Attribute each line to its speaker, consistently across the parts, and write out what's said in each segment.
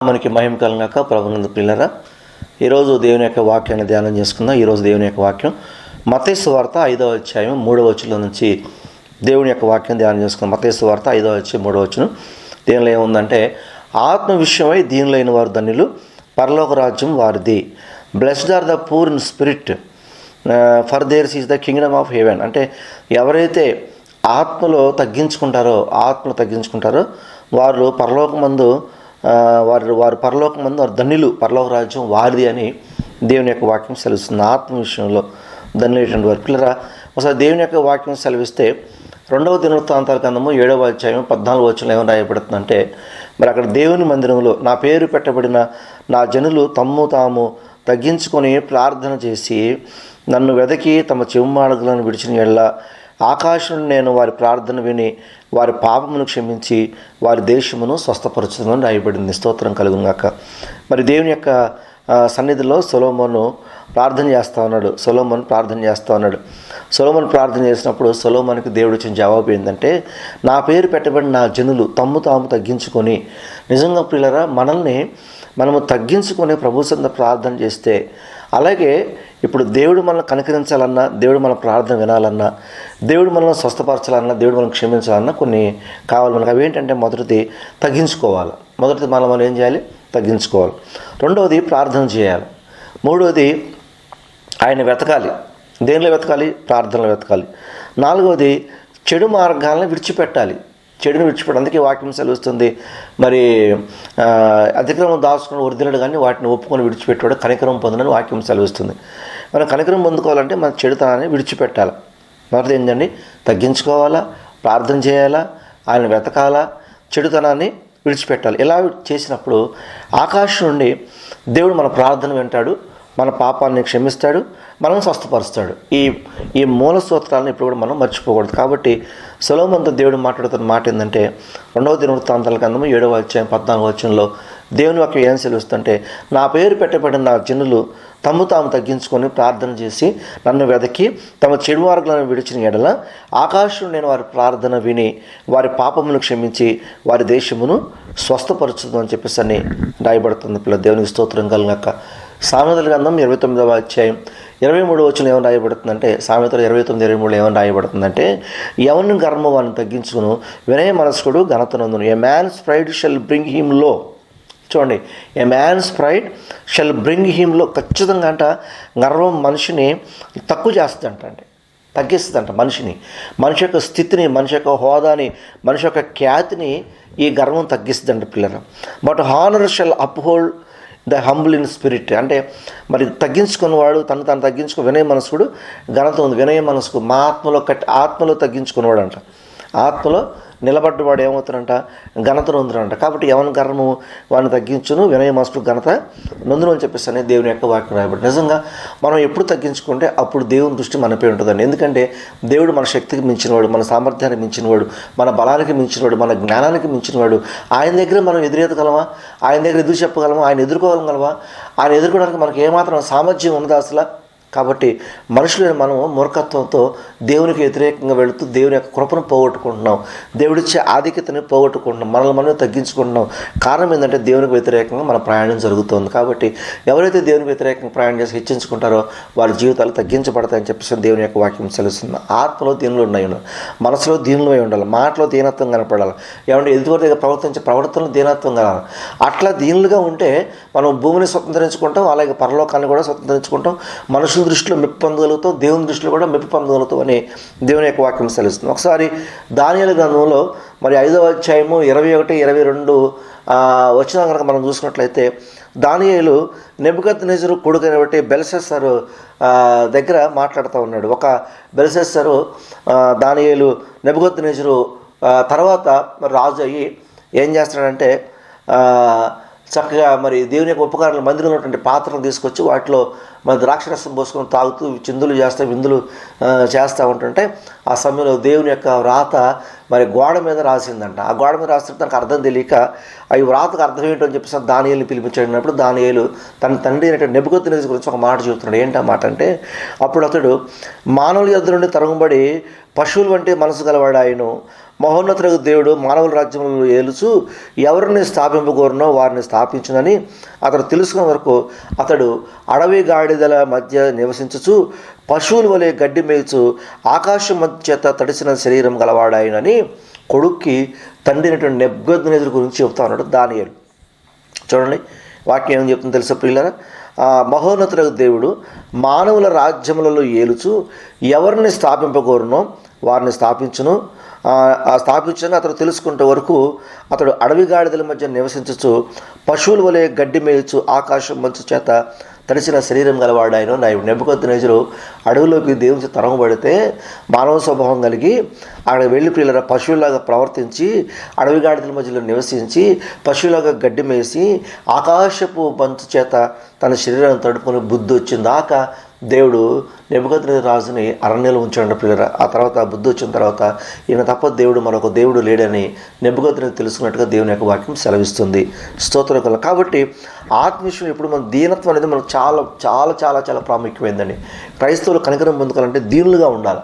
Speaker 1: మనకి మహిమ కలుగాక ప్రభునందు పిల్లరా, ఈరోజు దేవుని యొక్క వాక్యాన్ని ధ్యానం చేసుకుందాం. ఈరోజు దేవుని యొక్క వాక్యం మత్తయి సువార్త 5వ అధ్యాయం 3వ వచనం నుంచి దేవుని యొక్క వాక్యం ధ్యానం చేసుకుందాం. మత్తయి సువార్త 5వ అధ్యాయం 3వ వచనం. దీనిలో ఏముందంటే, ఆత్మ విషయమై దీనిలైన వారు ధన్యులు, పరలోక రాజ్యం వారిది. Blessed are the poor in spirit, for theirs is the kingdom of heaven. అంటే ఎవరైతే ఆత్మలో తగ్గించుకుంటారో వారు పరలోకమందు వారు పరలోకమందు వారు ధన్యులు, పరలోక రాజ్యం వారిది అని దేవుని యొక్క వాక్యం సెలవిస్తుంది. ఆత్మ విషయంలో ధన్యులైనటువంటి వారు. పిల్లరా, ఒకసారి దేవుని యొక్క వాక్యం సెలవిస్తే 2వ దినవృత్తాంతాల గ్రంథము 7వ అధ్యాయం 14వ వచనంలో ఏమని రాయబడుతుందంటే, మరి అక్కడ దేవుని మందిరంలో నా పేరు పెట్టబడిన నా జనులు తమ్ము తాము తగ్గించుకొని ప్రార్థన చేసి నన్ను వెదకి తమ చెవుమాడుగులను విడిచిన యెడల ఆకాశం నేను వారి ప్రార్థన విని వారి పాపమును క్షమించి వారి దేశమును స్వస్థపరచుదని రాయబడింది. స్తోత్రం కలుగుగాక. మరి దేవుని యొక్క సన్నిధిలో సొలొమోను ప్రార్థన చేస్తూ ఉన్నాడు. సొలొమోను ప్రార్థన చేసినప్పుడు సొలొమోనుకి దేవుడు ఇచ్చిన జవాబు ఏంటంటే, నా పేరు పెట్టబడిన నా జనులు తమ్ము తాము తగ్గించుకొని. నిజంగా పిల్లరా, మనము తగ్గించుకొని ప్రభు సన్నిధిలో ప్రార్థన చేస్తే, అలాగే ఇప్పుడు దేవుడు మనల్ని కనికరించాలన్నా, దేవుడు మన ప్రార్థన వినాలన్నా, దేవుడు మనల్ని స్వస్థపరచాలన్నా, దేవుడు మనం క్షమించాలన్నా కొన్ని కావాలి మనకు. అవి ఏంటంటే, మొదటిది తగ్గించుకోవాలి. మనం ఏం చేయాలి? తగ్గించుకోవాలి. రెండవది ప్రార్థన చేయాలి. మూడవది ఆయన వెతకాలి. దేనిలో వెతకాలి? ప్రార్థనలో వెతకాలి. నాలుగవది చెడు మార్గాలను విడిచిపెట్టాలి. చెడుని విడిచిపెట్టాలి. అందుకే వాక్యం సెలవుస్తుంది, మరి అతిక్రమం దాచుకుని వృద్ధులు కానీ వాటిని ఒప్పుకొని విడిచిపెట్టాడు కనికరం పొందనని వాక్యం సెలవుస్తుంది. మనం కనికరం పొందుకోవాలంటే మన చెడుతనాన్ని విడిచిపెట్టాలి. మొదటి ఏంటండి? తగ్గించుకోవాలా, ప్రార్థన చేయాలా, ఆయన వెతకాలా, చెడుతనాన్ని విడిచిపెట్టాలి. ఇలా చేసినప్పుడు ఆకాశం నుండి దేవుడు మన ప్రార్థన వింటాడు, మన పాపాన్ని క్షమిస్తాడు, మనం స్వస్థపరుస్తాడు. ఈ మూల సూత్రాలను ఇప్పుడు కూడా మనం మర్చిపోకూడదు. కాబట్టి సొలొమోనుతో దేవుడు మాట్లాడుతున్న మాట ఏంటంటే, 2వ దినవృత్తాంతాల గ్రంథము 7వ అధ్యాయం 14వ వచనంలో దేవుని వాక్యం ఏం సెలవిస్తుంటే, నా పేరు పెట్టబడిన నా జనులు తమ్ము తాము తగ్గించుకొని ప్రార్థన చేసి నన్ను వెదకి తమ చెడు మార్గాలను విడిచిన యెడల ఆకాశం నేను వారి ప్రార్థన విని వారి పాపమును క్షమించి వారి దేశమును స్వస్థపరచుదు అని చెప్పేసి అని రాయబడుతుంది. పిల్ల దేవునికి స్తోత్రం కలుగాక. సామెతల గ్రంథం 29వ అధ్యాయం 23వ వచనం ఏమని రాయబడుతుందంటే, సామెతలు 29:23 ఏమని రాయబడుతుందంటే, ఎవరిని గర్వం వారిని తగ్గించుకును, వినయ మనస్కుడు ఘనత నందును. A man's pride shall bring him low. చూడండి, a man's pride shall bring him low. ఖచ్చితంగా అంట గర్వం మనిషిని తక్కువ చేస్తుందంట, తగ్గిస్తుందంట మనిషి యొక్క స్థితిని, మనిషి యొక్క హోదాని, మనిషి యొక్క ఖ్యాతిని ఈ గర్వం తగ్గిస్తుందంట పిల్లలు. But honour shall uphold the humble in spirit. అంటే మరి తగ్గించుకున్నవాడు తను తగ్గించుకో. వినయ మనస్కుడు ఘనత ఉంది. వినయ మనస్కు మా ఆత్మలో తగ్గించుకున్నవాడు అంట. ఆత్మలో నిలబడ్డవాడు ఏమవుతాడంట? ఘనత నొందునంట. కాబట్టి ఎవరి గర్వము వాడిని తగ్గించును, వినయ మనస్కుడు ఘనత నొందును అని చెప్పేసి అనేది దేవుని యొక్క వాక్యం రాయబడి. నిజంగా మనం ఎప్పుడు తగ్గించుకుంటే అప్పుడు దేవుని దృష్టి మనపై ఉంటుందండి. ఎందుకంటే దేవుడు మన శక్తికి మించినవాడు, మన సామర్థ్యానికి మించినవాడు, మన బలానికి మించినవాడు, మన జ్ఞానానికి మించినవాడు. ఆయన దగ్గర మనం ఎదురెదగలమా? ఆయన దగ్గర ఎదురు చెప్పగలమా? ఆయన ఎదుర్కోగలమా? ఆయన ఎదుర్కోవడానికి మనకి ఏమాత్రం సామర్థ్యం ఉన్నదా అసలు? కాబట్టి మనుషులైన మనము మూర్ఖత్వంతో దేవునికి వ్యతిరేకంగా వెళుతూ దేవుని యొక్క కృపను పోగొట్టుకుంటున్నాం, దేవుడిచ్చే ఆధిక్యతని పోగొట్టుకుంటున్నాం, మనల్ని తగ్గించుకుంటున్నాం. కారణం ఏంటంటే దేవునికి వ్యతిరేకంగా మన ప్రయాణం జరుగుతుంది. కాబట్టి ఎవరైతే దేవునికి వ్యతిరేకంగా ప్రయాణం చేసి హెచ్చించుకుంటారో వారి జీవితాలు తగ్గించబడతాయని చెప్పేసి దేవుని యొక్క వాక్యం తెలుస్తుంది. ఆత్మలో దీనిలో ఉన్నాయి, మనసులో దీనిలో ఉండాలి, మాటలో దీనత్వం కనపడాలి. ఏమంటే ఎదుటి దగ్గర ప్రవర్తించే ప్రవర్తనలో దీనత్వం కలగాలి. అట్లా దీనులుగా ఉంటే మనం భూమిని స్వతంత్రించుకుంటాం, అలాగే పరలోకాన్ని కూడా స్వతంత్రించుకుంటాం. మనుషుల దృష్టిలో మెప్పు పొందగలుగుతాం, దేవుని దృష్టిలో కూడా మెప్పు పొందగలుగుతాం అని దేవుని యొక్క వాక్యం సెలవుస్తుంది. ఒకసారి దానియేలు గ్రంథంలో మరి 5వ అధ్యాయము 21, 22 వచ్చిన కనుక మనం చూసుకున్నట్లయితే, దానియేలు నెబుకద్నెజరు కొడుకైన బట్టి బెల్షస్సరు దగ్గర మాట్లాడుతూ ఉన్నాడు. ఒక బెల్షస్సరు దానియేలు నెబుకద్నెజరు తర్వాత మరి రాజు అయ్యి ఏం చేస్తాడంటే, చక్కగా మరి దేవుని యొక్క ఉపకారాలు మందిరంలో ఉన్నటువంటి పాత్రలు తీసుకొచ్చి వాటిలో మరి ద్రాక్షరసం పోసుకొని తాగుతూ విందులు చేస్తూ ఉంటుంటే, ఆ సమయంలో దేవుని యొక్క వ్రాత మరి గోడ మీద రాసిందంట. ఆ గోడ మీద రాస్తుంటే తనకు అర్థం తెలియక ఈ వ్రాతకు అర్థం ఏంటో అని చెప్పేసి దానియేలుని పిలిపించాడినప్పుడు దానియేలు తన తండ్రి అయినటువంటి నెబుకద్నెజరు గురించి ఒక మాట చెబుతున్నాడు. ఏంటి ఆ మాట అంటే, అప్పుడు అతడు మానవుల యొద్ద నుండి తరగబడి పశువుల వంటి మనసు గలవాడాయను. మహోన్నతులకు దేవుడు మానవుల రాజ్యములను ఏలుచు ఎవరిని స్థాపింపగోరునో వారిని స్థాపించునని అతడు తెలుసుకున్న వరకు అతడు అడవి గాడిదల మధ్య నివసించుచు పశువుల వలె గడ్డి మేల్చు ఆకాశం చేత తడిసిన శరీరం గలవాడాయనని కొడుక్కి తండ్రినటువంటి నెబుకద్నెజరు గురించి చెబుతా ఉన్నాడు దానియేలు. చూడండి వాక్యం ఏమని చెప్తుందో తెలుసా ప్రియులారా? మహోన్నతులకు దేవుడు మానవుల రాజ్యములలో ఏలుచు ఎవరిని స్థాపింపగోరునో వారిని స్థాపించును. స్థాపించని అతడు తెలుసుకుంటే వరకు అతడు అడవి గాడిదల మధ్య నివసించచ్చు పశువుల వలె గడ్డి మేల్చు ఆకాశం మంచు చేత తడిసిన శరీరం గలవాడాయను. నెబుకద్నెజరు అడవిలోకి దేవుని తరమబడితే మానవ స్వభావం కలిగి అక్కడ వెళ్ళి పిల్లల పశువులాగా ప్రవర్తించి అడవి గాడిదల మధ్యలో నివసించి పశువులాగా గడ్డి మేసి ఆకాశపు మంచు చేత తన శరీరాన్ని తడుపుకొని బుద్ధి వచ్చిందాకా దేవుడు నెబుకద్నెజరు రాజుని అరణ్యంలో ఉంచాడు పిల్లల. ఆ తర్వాత బుద్ధి వచ్చిన తర్వాత ఈయన తప్ప దేవుడు మరొక దేవుడు లేడని నెబుకద్నెజరు తెలుసుకున్నట్టుగా దేవుని యొక్క వాక్యం సెలవిస్తుంది. స్తోత్రం కల. కాబట్టి ఆత్మవిషయం ఎప్పుడు మన దీనత్వం అనేది మనకు చాలా చాలా చాలా చాలా ప్రాముఖ్యమైందండి. క్రైస్తవులు కనికరం పొందుకోవాలంటే దీనులుగా ఉండాలి.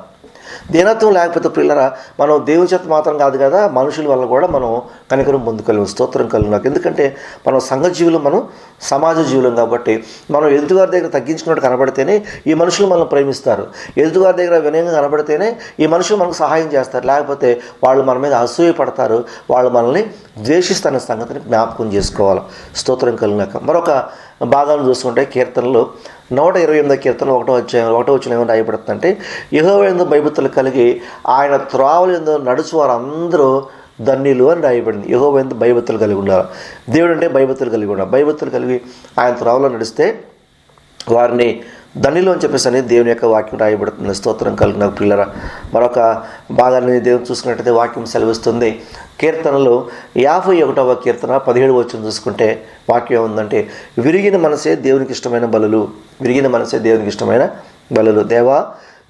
Speaker 1: దీనత్వం లేకపోతే పిల్లరా మనం దేవుని చేత మాత్రం కాదు కదా, మనుషుల వల్ల కూడా మనం కనికరం పొందుకోలేము. స్తోత్రం కలుగు నాకు. ఎందుకంటే మనం సంఘ జీవులు, మనం సమాజ జీవులం కాబట్టి మనం ఎదుటివారి దగ్గర తగ్గించుకున్నట్టు కనబడితేనే ఈ మనుషులు మనల్ని ప్రేమిస్తారు. ఎదుటివారి దగ్గర వినయంగా కనబడితేనే ఈ మనుషులు మనకు సహాయం చేస్తారు. లేకపోతే వాళ్ళు మన మీద అసూయ పడతారు, వాళ్ళు మనల్ని ద్వేషిస్తున్న సంగతిని జ్ఞాపకం చేసుకోవాలి. స్తోత్రం కలుగునాక. మరొక భాగాన్ని చూసుకుంటే కీర్తనలు 128 కీర్తన 1వ వచనం ఏమైనా రాయబడుతుందంటే యెహోవా యందు భయభక్తులు కలిగి ఆయన త్రోవల యందు నడుచు వారందరూ ధన్యులు అని రాయబడింది. యెహోవా యందు భయభక్తులు కలిగి ఉండాలి. దేవుడు అంటే భయభక్తులు కలిగి ఉండాలి. భయభక్తులు కలిగి ఆయన త్రోవలో నడిస్తే వారిని ధన్యులు అని చెప్పేసి అనేది దేవుని యొక్క వాక్యం రాయబడుతుంది. స్తోత్రం కలిగిన పిల్లరా. మరొక భాగాన్ని దేవుని చూసుకున్నట్టయితే వాక్యం సెలవిస్తుంది. కీర్తనలు 51వ కీర్తన 17వ వచనం చూసుకుంటే వాక్యం ఉందంటే విరిగిన మనసే దేవునికి ఇష్టమైన బలులు. విరిగిన మనసే దేవునికి ఇష్టమైన బలులు. దేవా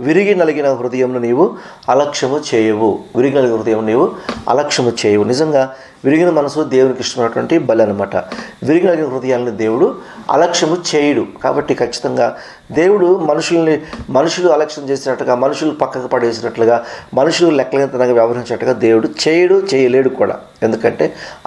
Speaker 1: విరిగి నలిగిన హృదయంను నీవు అలక్ష్యము చేయవు. విరిగి నలిగిన హృదయం నీవు అలక్ష్యము చేయవు. నిజంగా విరిగిన మనసు దేవునికి ఇష్టమైనటువంటి బలి అనమాట. విరిగి నలిగిన హృదయాలను దేవుడు అలక్ష్యము చేయడు. కాబట్టి ఖచ్చితంగా దేవుడు మనుషులు అలక్ష్యం చేసినట్టుగా, మనుషులు పక్కకు పడేసినట్లుగా, మనుషులు లెక్కలేంతనంగా వ్యవహరించినట్టుగా దేవుడు చేయలేడు కూడా. ఎందుకంటే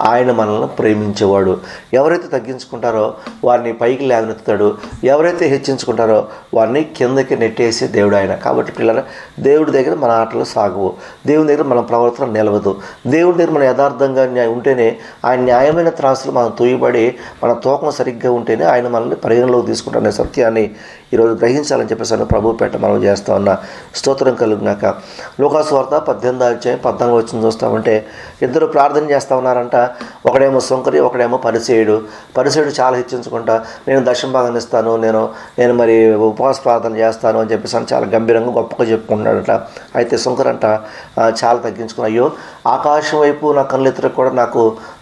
Speaker 1: ఆయన మనల్ని ప్రేమించేవాడు. ఎవరైతే తగ్గించుకుంటారో వారిని పైకి లేవనెత్తుతాడు, ఎవరైతే హెచ్చించుకుంటారో వారిని కిందకి నెట్టేసి దేవుడు ఆయన. కాబట్టి పిల్లల దేవుడి దగ్గర మన ఆటలు సాగవు. దేవుని దగ్గర మన ప్రవర్తన నిలవదు. దేవుడి దగ్గర మన యథార్థంగా ఉంటేనే, ఆయన న్యాయమైన త్రాసులు మనం తూయబడి మన తూకం సరిగ్గా ఉంటేనే ఆయన మనల్ని పరిగణలోకి తీసుకుంటారనే సత్యాన్ని ఈరోజు గ్రహించాలని చెప్పేసి ప్రభు పేట మనం చేస్తా ఉన్న. స్తోత్రం కలుగునాక. లూకాసు వార్త 18 వచ్చిన చూస్తామంటే ఇద్దరు ప్రార్థన చేస్తూ ఉన్నారంట. ఒకడేమో సొంకరి, ఒకడేమో పరిసేయుడు. చాలా హెచ్చించుకుంటా నేను దశమ భాగం ఇస్తాను, నేను మరి ఉపవాస ప్రార్థన చేస్తాను అని చెప్పేసి చాలా గంభీరంగా గొప్పగా చెప్పుకుంటున్నాడట. అయితే సొంకరంట చాలా తగ్గించుకుని, అయ్యో ఆకాశం వైపు నా కళ్ళెత్తరకు కూడా నాకు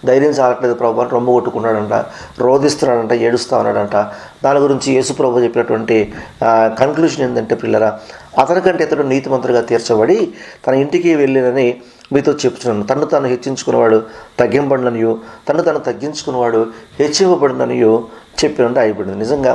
Speaker 1: ధైర్యం చాలట్లేదు ప్రభు అని రొమ్ము కొట్టుకున్నాడంట, రోధిస్తున్నాడంట, ఏడుస్తూ ఉన్నాడంట. దాని గురించి యేసు ప్రభు చెప్పినటువంటి కన్క్లూషన్ ఏంటంటే పిల్లరా, అతనికంటే ఇతడు నీతిమంతుడిగా తీర్చబడి తన ఇంటికి వెళ్ళినని మీతో చెప్పుచున్నాను. తను తాను హెచ్చించుకున్నవాడు తగ్గింపబడిననియు, తను తగ్గించుకున్నవాడు హెచ్చింపబడిననియు చెప్పినంటే అయిపోయింది. నిజంగా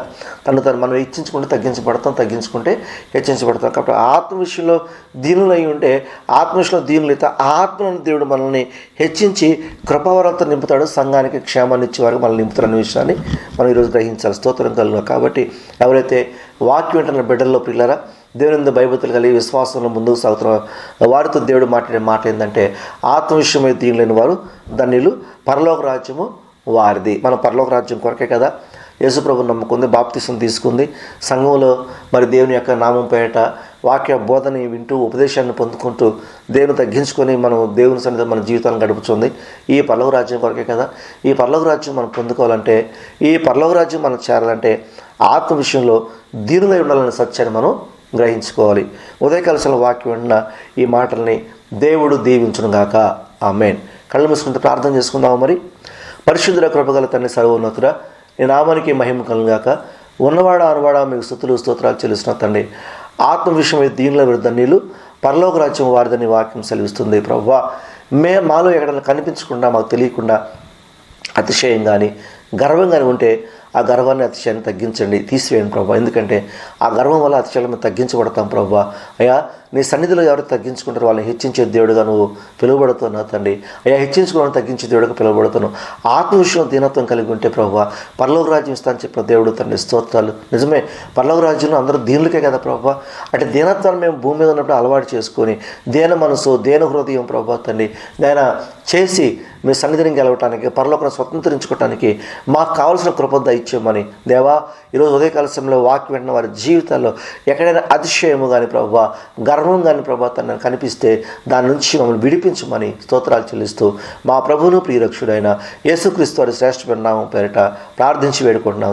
Speaker 1: మనం హెచ్చించుకుంటే తగ్గించుకుంటే హెచ్చించబడతాం. కాబట్టి ఆత్మ విషయంలో దీనులు అయి ఉంటే, ఆత్మ విషయంలో దీనులు అయితే ఆత్మను దేవుడు మనల్ని హెచ్చించి కృపావరంతో నింపుతాడు. సంఘానికి క్షేమాన్ని ఇచ్చేవారికి మనల్ని నింపుతారనే విషయాన్ని మనం ఈరోజు గ్రహించాలి. స్తోత్రం కలుగును. కాబట్టి ఎవరైతే వాక్యం వింటున్న బిడ్డల్లో పిల్లరా, దేవుని భయభక్తులు కలిగి విశ్వాసంలో ముందుకు సాగుతున్న వారితో దేవుడు మాట్లాడే మాట ఏంటంటే, ఆత్మ విషయమై దీనులైన వారు ధన్యులు, పరలోక రాజ్యము వారిది. మన పరలోక రాజ్యం కొరకే కదా యేసుప్రభు నమ్ముకుంది, బాప్తిసం తీసుకుంది, సంఘంలో మరి దేవుని యొక్క నామం పేట వాక్య బోధని వింటూ ఉపదేశాన్ని పొందుకుంటూ దేవుని తగ్గించుకొని మనం దేవుని సన్నిధిలో మన జీవితాన్ని గడుపుతుంది. ఈ పరలోక రాజ్యం కొరకే కదా. ఈ పరలోక రాజ్యం మనం పొందుకోవాలంటే, ఈ పరలోక రాజ్యం మనకు చేరాలంటే ఆత్మ విషయంలో దీనులై ఉండాలనే సత్యాన్ని మనం గ్రహించుకోవాలి. ఉదయకాల వాక్యం విన్న ఈ మాటల్ని దేవుడు దీవించును గాక. ఆమేన్. కళ్ళు మూసుకుంటూ ప్రార్థన చేసుకుందాము. మరి పరిశుద్ధుల కృపగల తండ్రి, సర్వోన్నతుడా, నీ నామానికి మహిమ కలుగాక. ఉన్నవాడా అనువాడా మీకు స్తుతులు స్తోత్రాలు చెల్లిస్తున్న తండ్రి, ఆత్మ విషయమై దీనుల ధన్యులు, పరలోక రాజ్యం వారిదని వాక్యం సెలవిస్తుంది. ప్రభువా, మాలో ఎక్కడైనా కనిపించకుండా, మాకు తెలియకుండా అతిశయం కానీ గర్వం కానీ ఉంటే ఆ గర్వాన్ని, అతిశయాన్ని తగ్గించండి, తీసివేయండి ప్రభా. ఎందుకంటే ఆ గర్వం వల్ల అతిశయాలను తగ్గించబడతాం ప్రభా. అయ్యా, నీ సన్నిధిలో ఎవరు తగ్గించుకుంటారో వాళ్ళని హెచ్చించే దేవుడుగా నువ్వు పిలువబడుతున్నావు తండ్రి. అయ్యా, హెచ్చించుకోవడం తగ్గించే దేవుడుగా పిలువబడుతున్నావు. ఆత్మ విషయంలో దీనత్వం కలిగి ఉంటే ప్రభువా పరలోక రాజ్యం ఇస్తాను చెప్పిన దేవుడు తండ్రి స్తోత్రాలు. నిజమే, పరలోక రాజ్యంలో అందరూ దీనులకే కదా ప్రభువా. అంటే దీనత్వాన్ని మేము భూమి మీద ఉన్నప్పుడు అలవాటు చేసుకొని దేన మనసు దేన హృదయం ప్రభువా తండ్రి నేను చేసి మీ సన్నిధిని గెలవటానికి పరలోకను స్వతంత్రించుకోవటానికి మాకు కావాల్సిన కృప దయచేయమని దేవా ఈరోజు ఉదయకాల సమయంలో వాక్యం వింటున్న వారి జీవితాల్లో ఎక్కడైనా అతిశయము కానీ ప్రభువా గర్వం కానీ ప్రభువా తనను కనిపిస్తే దాని నుంచి మమ్మల్ని విడిపించమని స్తోత్రాలు చెల్లిస్తూ మా ప్రభువును ప్రియరక్షుడైన యేసుక్రీస్తు వారి శ్రేష్ఠమైన నామం పేరిట ప్రార్థించి వేడుకుంటున్నాం.